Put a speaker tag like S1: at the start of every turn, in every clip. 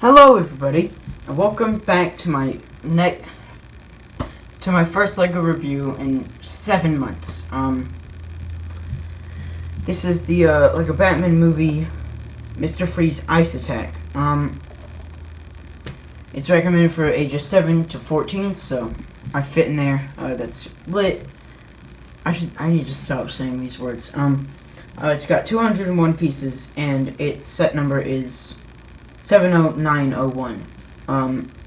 S1: Hello everybody, and welcome back to my first LEGO review in 7 months. This is the LEGO Batman movie, Mr. Freeze Ice Attack. It's recommended for ages 7 to 14, so I fit in there. That's lit. I need to stop saying these words. It's got 201 pieces, and its set number is 70901.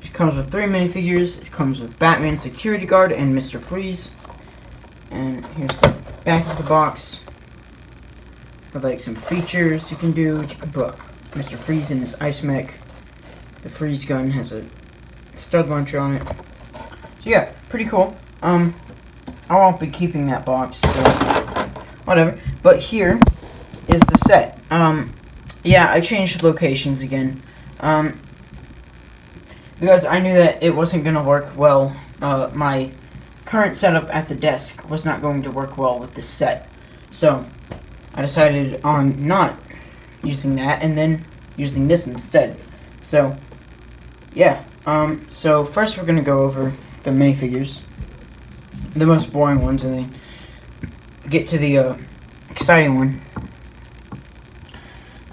S1: It comes with 3 minifigures. It comes with Batman, Security Guard, and Mr. Freeze. And here's the back of the box with like some features you can do. You can put Mr. Freeze in his ice mech. The freeze gun has a stud launcher on it. So yeah, pretty cool. I won't be keeping that box, so whatever. But here is the set. Yeah, I changed locations again. Because I knew that it wasn't going to work well. My current setup at the desk was not going to work well with this set. So, I decided on not using that and then using this instead. So, yeah. So first we're going to go over the minifigures. The most boring ones, and then get to the exciting one.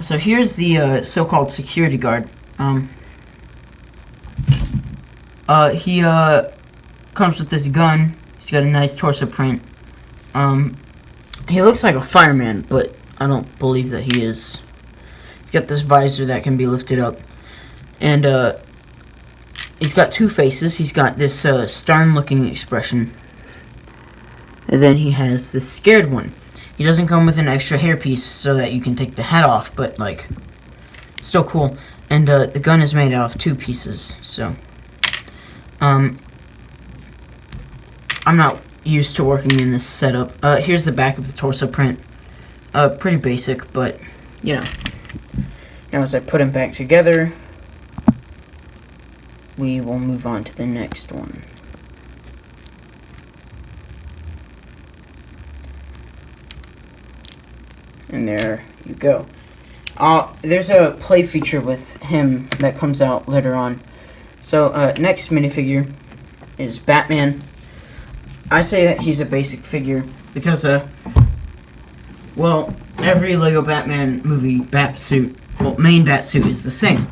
S1: So here's the so-called security guard. He comes with this gun. He's got a nice torso print. He looks like a fireman, but I don't believe that he is. He's got this visor that can be lifted up, and he's got 2 faces. He's got this stern-looking expression, and then he has this scared one. He doesn't come with an extra hairpiece so that you can take the head off, but, like, it's still cool. And, the gun is made out of 2 pieces, so, I'm not used to working in this setup. Here's the back of the torso print. Pretty basic, but, you know. Now, as I put them back together, we will move on to the next one. And there you go. There's a play feature with him that comes out later on. So, next minifigure is Batman. I say that he's a basic figure because, well, every LEGO Batman movie Batsuit, well, main Batsuit is the same.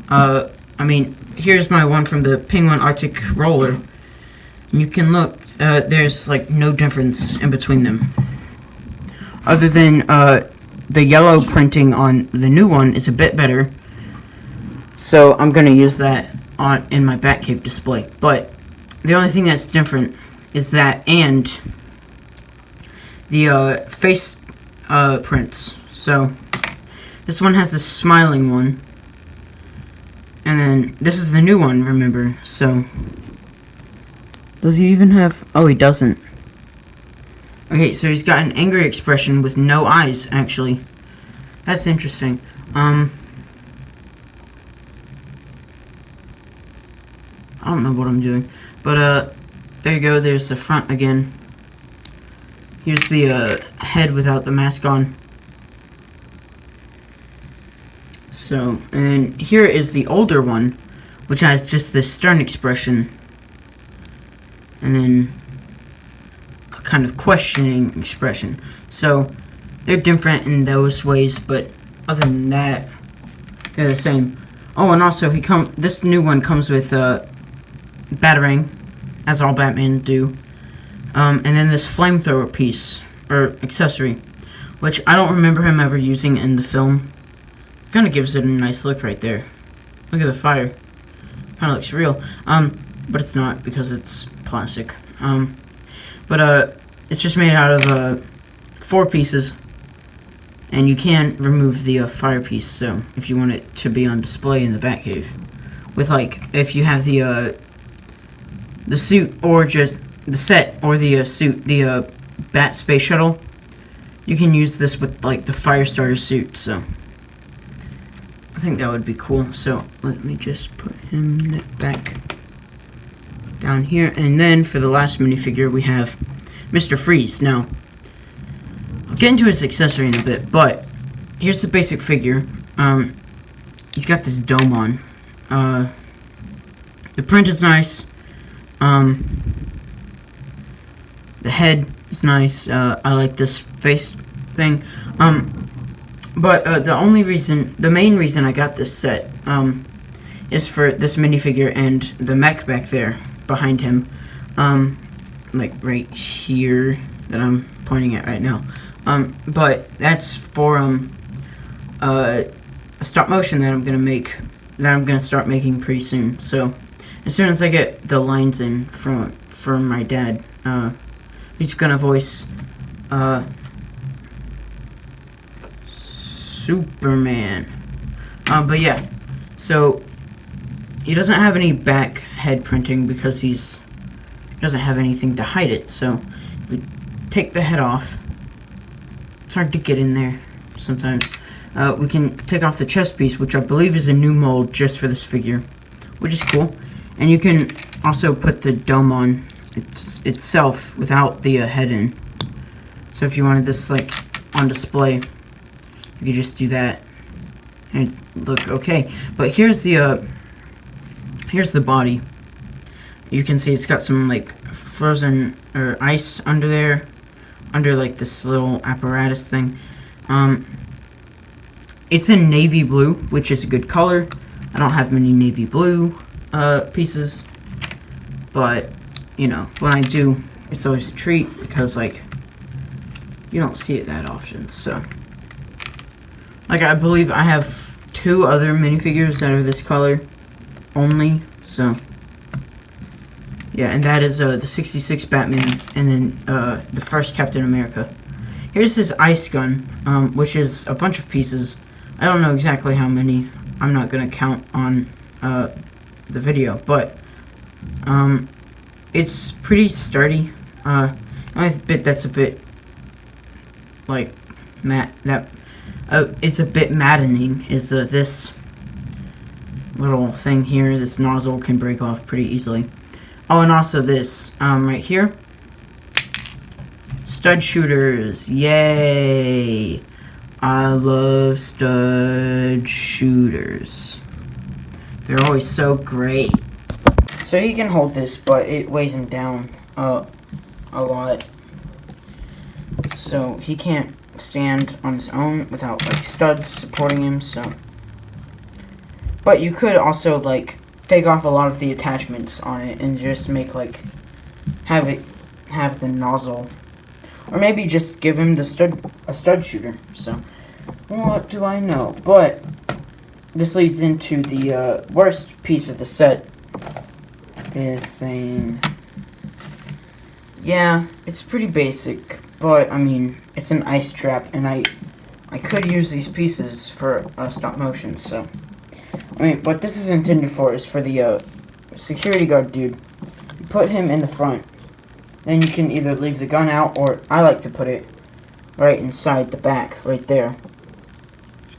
S1: I mean, here's my one from the Penguin Arctic Roller. You can look, there's, like, no difference in between them. Other than, the yellow printing on the new one is a bit better. So, I'm going to use that in my Batcave display. But, the only thing that's different is that and the, face, prints. So, this one has the smiling one. And then, this is the new one, remember. So, does he even have... Oh, he doesn't. Okay, so he's got an angry expression with no eyes, actually. That's interesting. I don't know what I'm doing. But, there you go. There's the front again. Here's the, head without the mask on. So, and here is the older one, which has just this stern expression. And then kind of questioning expression. So they're different in those ways, but other than that, they're the same. Oh, and also this new one comes with Batarang, as all Batman do. And then this flamethrower piece or accessory, which I don't remember him ever using in the film. Kind of gives it a nice look right there. Look at the fire. Kind of looks real. But it's not because it's plastic. But it's just made out of 4 pieces, and you can remove the fire piece. So if you want it to be on display in the Batcave, with like if you have the suit or just the set or the suit, the Bat Space Shuttle, you can use this with like the Firestarter suit. So I think that would be cool. So let me just put him back down here, and then for the last minifigure we have Mr. Freeze. Now, I'll get into his accessory in a bit, but here's the basic figure. He's got this dome on, the print is nice. The head is nice. I like this face thing. But the main reason I got this set, is for this minifigure and the mech back there behind him. Like right here that I'm pointing at right now. But that's for, a stop motion that I'm gonna start making pretty soon. So, as soon as I get the lines in from my dad, he's gonna voice, Superman. But yeah, so he doesn't have any back head printing because he doesn't have anything to hide it. So we take the head off. It's hard to get in there sometimes. We can take off the chest piece, which I believe is a new mold just for this figure, which is cool. And you can also put the dome on itself without the head in. So if you wanted this like on display, you could just do that and look okay. But here's the body. You can see it's got some like frozen or ice under there, under like this little apparatus thing. It's in navy blue, which is a good color. I don't have many navy blue pieces, but you know, when I do, it's always a treat because like you don't see it that often. So like I believe I have 2 other minifigures that are this color only. So yeah, and that is the 66 Batman and then the first Captain America. Here's his ice gun, which is a bunch of pieces. I don't know exactly how many. I'm not gonna count on the video, but it's pretty sturdy. The only bit that's a bit like it's a bit maddening is this little thing here. This nozzle can break off pretty easily. Oh, and also this right here, stud shooters. Yay! I love stud shooters. They're always so great. So he can hold this, but it weighs him down a lot. So he can't stand on his own without like studs supporting him. So, but you could also like take off a lot of the attachments on it and just make like have the nozzle, or maybe just give him a stud shooter. So what do I know? But this leads into the worst piece of the set. This thing. Yeah, it's pretty basic, but I mean, it's an ice trap, and I could use these pieces for stop motion. So I mean, what this is intended for is for the security guard dude. You put him in the front, then you can either leave the gun out, or I like to put it right inside the back, right there.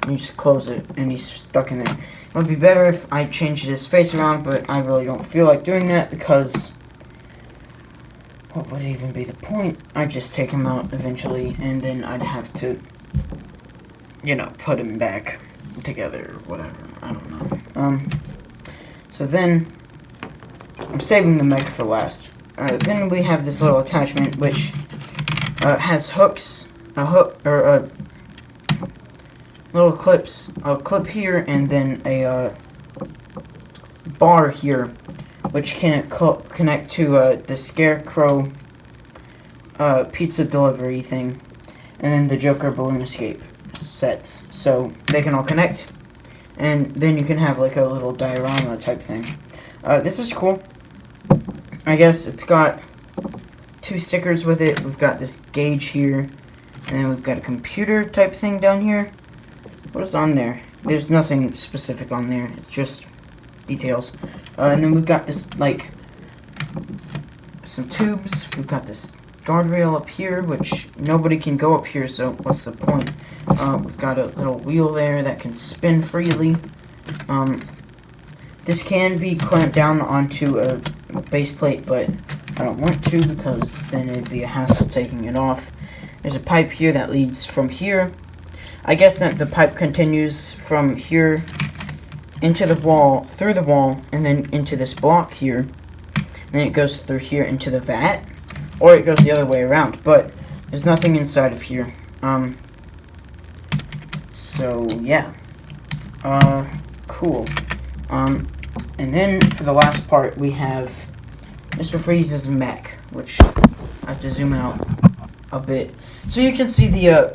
S1: And you just close it, and he's stuck in there. It would be better if I changed his face around, but I really don't feel like doing that because what would even be the point? I'd just take him out eventually, and then I'd have to, you know, put him back together or whatever. I don't know. So then I'm saving the mech for last. Then we have this little attachment which has hooks, little clips, a clip here, and then a bar here, which can connect to the Scarecrow pizza delivery thing, and then the Joker balloon escape sets. So they can all connect, and then you can have like a little diorama type thing. This is cool. I guess it's got 2 stickers with it. We've got this gauge here, and then we've got a computer type thing down here. What is on there? There's nothing specific on there. It's just details. And then we've got this, like, some tubes. We've got this guardrail up here, which nobody can go up here, so what's the point? We've got a little wheel there that can spin freely. This can be clamped down onto a base plate, but I don't want to because then it'd be a hassle taking it off. There's a pipe here that leads from here. I guess that the pipe continues from here into the wall, through the wall, and then into this block here. And then it goes through here into the vat. Or it goes the other way around, but there's nothing inside of here. So, yeah. Cool. And then, for the last part, we have Mr. Freeze's mech, which I have to zoom out a bit. So you can see the,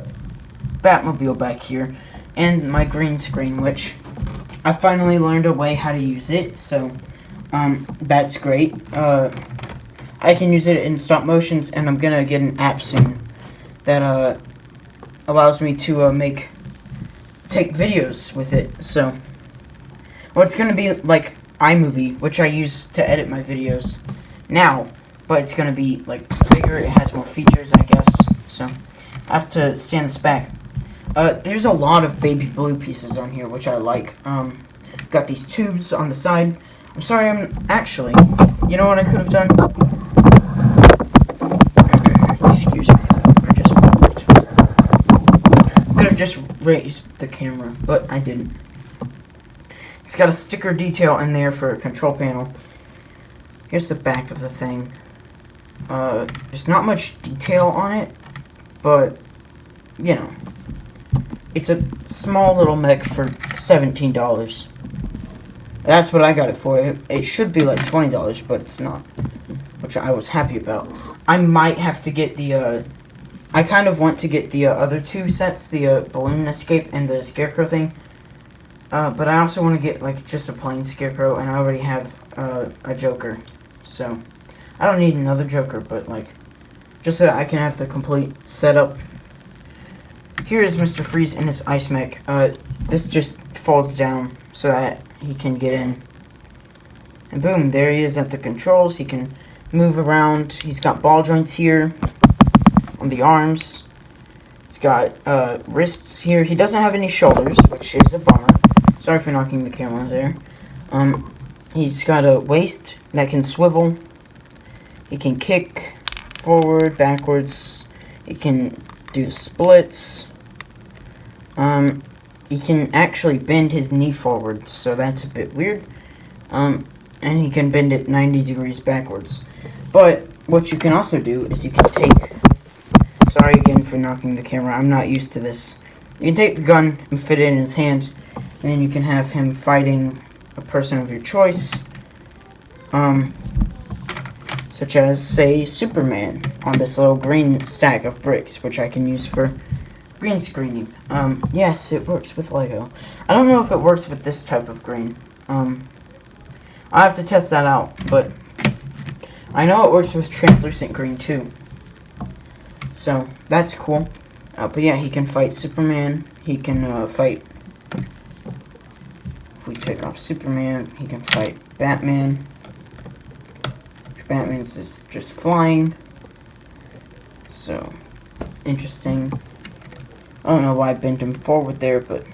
S1: Batmobile back here, and my green screen, which I finally learned a way how to use it, so, that's great. I can use it in stop motions, and I'm gonna get an app soon that, allows me to, take videos with it, so, well, it's gonna be like iMovie, which I use to edit my videos now, but it's gonna be, like, bigger, it has more features, I guess, so, I have to stand this back. There's a lot of baby blue pieces on here, which I like. Got these tubes on the side. I'm sorry, actually, you know what I could have done? Excuse me, I just could have just raised the camera, but I didn't. It's got a sticker detail in there for a control panel. Here's the back of the thing. There's not much detail on it, but, you know. It's a small little mech for $17. That's what I got it for. It should be like $20, but it's not, which I was happy about. I might have to get the, I kind of want to get the other two sets, the Balloon Escape and the Scarecrow thing. But I also want to get, like, just a plain Scarecrow, and I already have a Joker. So, I don't need another Joker, but, like, just so I can have the complete setup. Here is Mr. Freeze in his ice mech. This just folds down so that he can get in. And boom, there he is at the controls. He can move around. He's got ball joints here on the arms. He's got wrists here. He doesn't have any shoulders, which is a bummer. Sorry for knocking the camera there. He's got a waist that can swivel. He can kick forward, backwards. He can do splits. He can actually bend his knee forward, so that's a bit weird. And he can bend it 90 degrees backwards. But what you can also do is you can take... Sorry again for knocking the camera, I'm not used to this. You can take the gun and fit it in his hand, and then you can have him fighting a person of your choice. Such as, say, Superman on this little green stack of bricks, which I can use for green screening. Yes, it works with Lego. I don't know if it works with this type of green. I'll have to test that out, but I know it works with translucent green too. So, that's cool. But yeah, he can fight Superman. He can fight... If we take off Superman, he can fight Batman. Batman's just flying. So, interesting. I don't know why I bent him forward there, but...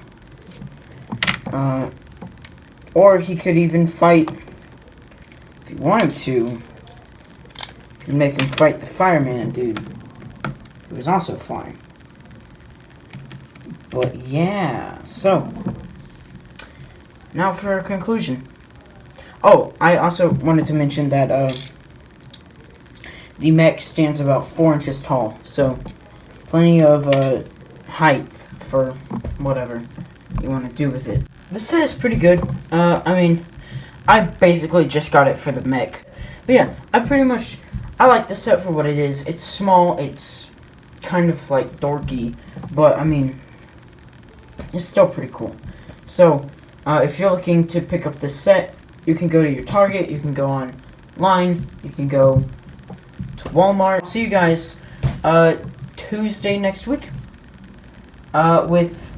S1: or he could even fight... If he wanted to... He'd make him fight the fireman dude. Who was also flying. But yeah, so... Now for a conclusion. Oh, I also wanted to mention that, the mech stands about 4 inches tall, so plenty of, height for whatever you want to do with it. This set is pretty good. I mean, I basically just got it for the mech. But yeah, I like the set for what it is. It's small, it's kind of, like, dorky, but, I mean, it's still pretty cool. So, if you're looking to pick up this set, you can go to your Target, you can go online, you can go to Walmart. See you guys Tuesday next week with...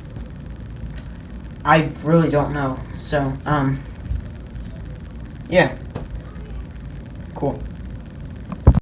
S1: I really don't know. So, yeah. Cool.